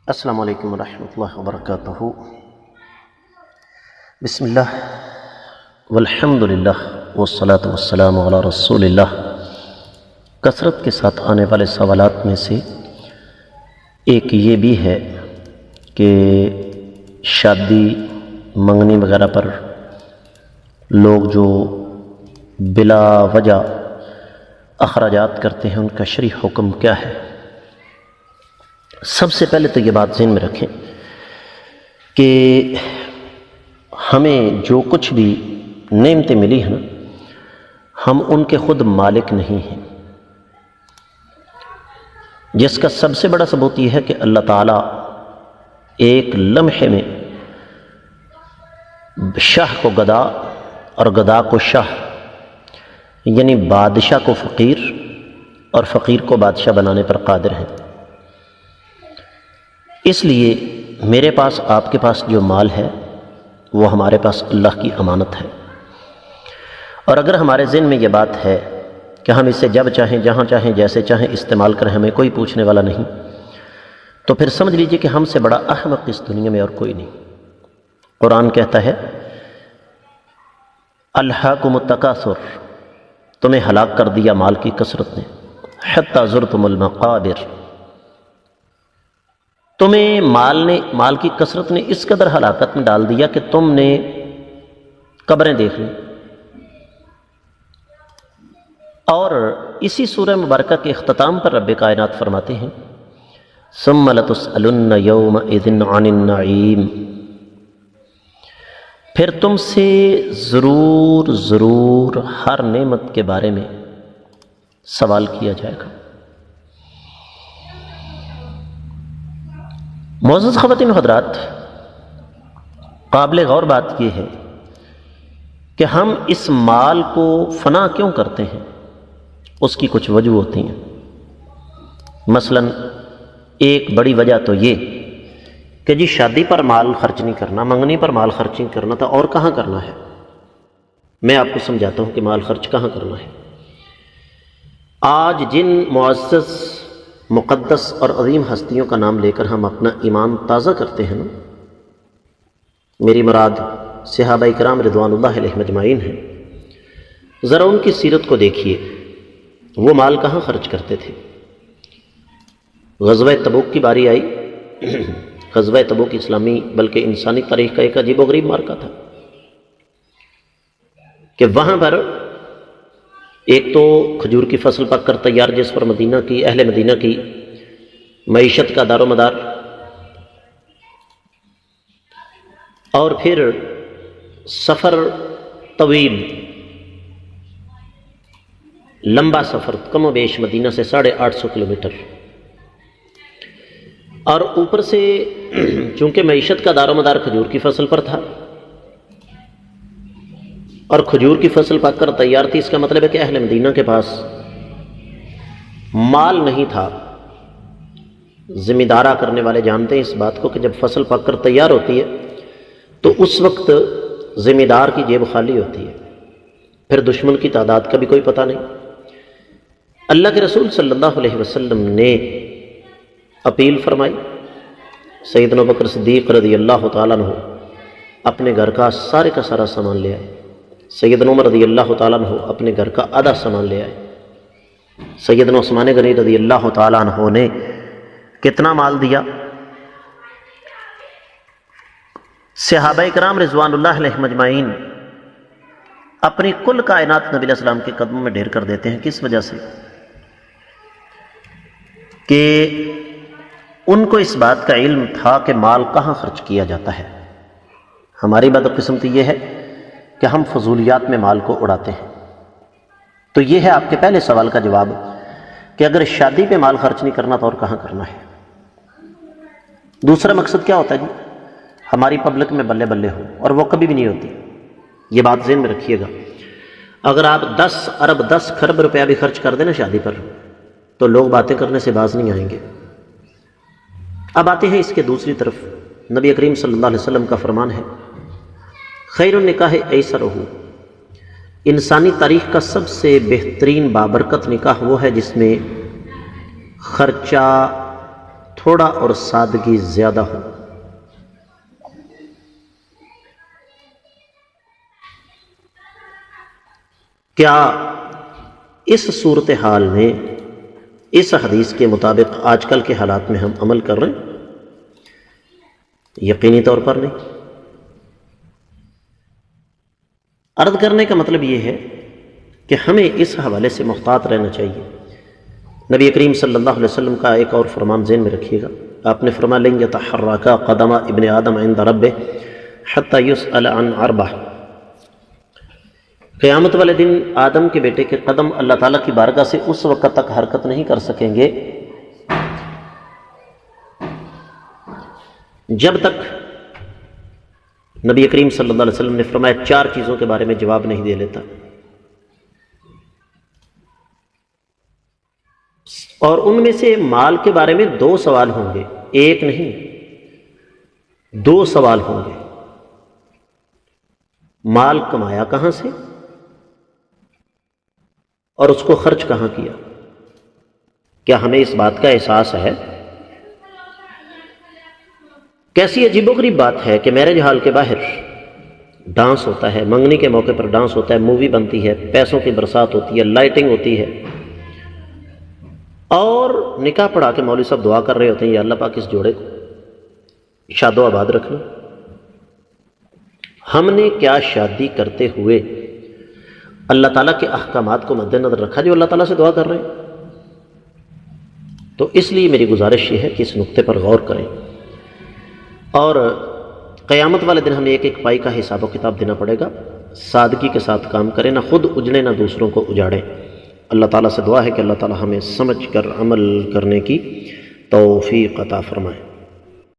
السلام علیکم ورحمۃ اللہ وبرکاتہ۔ بسم اللہ والحمد للہ والصلاۃ والسلام علی رسول اللہ۔ کثرت کے ساتھ آنے والے سوالات میں سے ایک یہ بھی ہے کہ شادی منگنی وغیرہ پر لوگ جو بلا وجہ اخراجات کرتے ہیں ان کا شرعی حکم کیا ہے۔ سب سے پہلے تو یہ بات ذہن میں رکھیں کہ ہمیں جو کچھ بھی نعمتیں ملی ہیں نا، ہم ان کے خود مالک نہیں ہیں، جس کا سب سے بڑا ثبوت یہ ہے کہ اللہ تعالیٰ ایک لمحے میں شاہ کو گدا اور گدا کو شاہ، یعنی بادشاہ کو فقیر اور فقیر کو بادشاہ بنانے پر قادر ہیں۔ اس لیے میرے پاس آپ کے پاس جو مال ہے وہ ہمارے پاس اللہ کی امانت ہے، اور اگر ہمارے ذہن میں یہ بات ہے کہ ہم اسے جب چاہیں جہاں چاہیں جیسے چاہیں استعمال کریں، ہمیں کوئی پوچھنے والا نہیں، تو پھر سمجھ لیجئے کہ ہم سے بڑا احمق اس دنیا میں اور کوئی نہیں۔ قرآن کہتا ہے الہاکم التکاثر، تمہیں ہلاک کر دیا مال کی کثرت نے، حتی زرتم المقابر، تمہیں مال کی کثرت نے اس قدر ہلاکت میں ڈال دیا کہ تم نے قبریں دیکھ لیں۔ اور اسی سورہ مبارکہ کے اختتام پر رب کائنات فرماتے ہیں ثم لتسألن یومئذ عن النعیم، پھر تم سے ضرور ہر نعمت کے بارے میں سوال کیا جائے گا۔ معزز خواتین و حضرات، قابل غور بات یہ ہے کہ ہم اس مال کو فنا کیوں کرتے ہیں۔ اس کی کچھ وجہ ہوتی ہیں۔ مثلا ایک بڑی وجہ تو یہ کہ جی شادی پر مال خرچ نہیں کرنا، منگنی پر مال خرچ نہیں کرنا، تو اور کہاں کرنا ہے۔ میں آپ کو سمجھاتا ہوں کہ مال خرچ کہاں کرنا ہے۔ آج جن معزز مقدس اور عظیم ہستیوں کا نام لے کر ہم اپنا ایمان تازہ کرتے ہیں نا، میری مراد صحابہ کرام رضوان اللہ علیہم اجمعین ہیں، ذرا ان کی سیرت کو دیکھیے، وہ مال کہاں خرچ کرتے تھے۔ غزوہ تبوک کی باری آئی، غزوہ تبوک اسلامی بلکہ انسانی تاریخ کا ایک عجیب و غریب معرکہ تھا کہ وہاں پر ایک تو کھجور کی فصل پک کر تیار، جس پر مدینہ کی اہل مدینہ کی معیشت کا دار و مدار، اور پھر سفر طویل، لمبا سفر، کم و بیش مدینہ سے 850 کلومیٹر، اور اوپر سے چونکہ معیشت کا دار و مدار کھجور کی فصل پر تھا اور کھجور کی فصل پک کر تیار تھی، اس کا مطلب ہے کہ اہل مدینہ کے پاس مال نہیں تھا۔ ذمہ دارا کرنے والے جانتے ہیں اس بات کو کہ جب فصل پک کر تیار ہوتی ہے تو اس وقت ذمہ دار کی جیب خالی ہوتی ہے، پھر دشمن کی تعداد کا بھی کوئی پتہ نہیں۔ اللہ کے رسول صلی اللہ علیہ وسلم نے اپیل فرمائی، سیدنا ابوبکر صدیق رضی اللہ تعالیٰ عنہ اپنے گھر کا سارے کا سارا سامان لے آئے، سیدنا عمر رضی اللہ تعالیٰ عنہ اپنے گھر کا آدھا سامان لے آئے، سیدنا عثمان غنی رضی اللہ تعالیٰ عنہ نے کتنا مال دیا۔ صحابہ کرام رضوان اللہ علیہم اجمعین اپنی کل کائنات نبی علیہ السلام کے قدموں میں ڈھیر کر دیتے ہیں۔ کس وجہ سے؟ کہ ان کو اس بات کا علم تھا کہ مال کہاں خرچ کیا جاتا ہے۔ ہماری بدقسمتی یہ ہے کہ ہم فضولیات میں مال کو اڑاتے ہیں۔ تو یہ ہے آپ کے پہلے سوال کا جواب کہ اگر شادی پہ مال خرچ نہیں کرنا تو اور کہاں کرنا ہے۔ دوسرا مقصد کیا ہوتا ہے جی؟ ہماری پبلک میں بلے بلے ہو، اور وہ کبھی بھی نہیں ہوتی۔ یہ بات ذہن میں رکھیے گا، اگر آپ 10 ارب 10 کھرب روپیہ بھی خرچ کر دیں نا شادی پر تو لوگ باتیں کرنے سے باز نہیں آئیں گے۔ اب آتے ہیں اس کے دوسری طرف، نبی کریم صلی اللہ علیہ وسلم کا فرمان ہے خیر النکاح ایسرہ، انسانی تاریخ کا سب سے بہترین بابرکت نکاح وہ ہے جس میں خرچہ تھوڑا اور سادگی زیادہ ہو۔ کیا اس صورتحال میں اس حدیث کے مطابق آج کل کے حالات میں ہم عمل کر رہے ہیں؟ یقینی طور پر نہیں۔ عرض کرنے کا مطلب یہ ہے کہ ہمیں اس حوالے سے محتاط رہنا چاہیے۔ نبی کریم صلی اللہ علیہ وسلم کا ایک اور فرمان ذہن میں رکھیے گا، آپ نے فرمایا لن یتحرک قدم ابن آدم عند ربہ حتی یسأل عن اربع، قیامت والے دن آدم کے بیٹے کے قدم اللہ تعالیٰ کی بارگاہ سے اس وقت تک حرکت نہیں کر سکیں گے جب تک نبی کریم صلی اللہ علیہ وسلم نے فرمایا 4 چیزوں کے بارے میں جواب نہیں دے لیتا، اور ان میں سے مال کے بارے میں 2 سوال ہوں گے، ایک نہیں 2 سوال ہوں گے۔ مال کمایا کہاں سے اور اس کو خرچ کہاں کیا؟ کیا ہمیں اس بات کا احساس ہے؟ کیسی عجیب و غریب بات ہے کہ میرج ہال کے باہر ڈانس ہوتا ہے، منگنی کے موقع پر ڈانس ہوتا ہے، مووی بنتی ہے، پیسوں کی برسات ہوتی ہے، لائٹنگ ہوتی ہے، اور نکاح پڑھا کے مولوی صاحب دعا کر رہے ہوتے ہیں یا اللہ پاک اس جوڑے کو شاد و آباد رکھنا۔ ہم نے کیا شادی کرتے ہوئے اللہ تعالیٰ کے احکامات کو مد نظر رکھا جو اللہ تعالیٰ سے دعا کر رہے ہیں؟ تو اس لیے میری گزارش یہ ہے کہ اس نقطے پر غور کریں، اور قیامت والے دن ہمیں ایک ایک پائی کا حساب و کتاب دینا پڑے گا۔ سادگی کے ساتھ کام کریں، نہ خود اجڑیں نہ دوسروں کو اجاڑیں۔ اللہ تعالیٰ سے دعا ہے کہ اللہ تعالیٰ ہمیں سمجھ کر عمل کرنے کی توفیق عطا فرمائے۔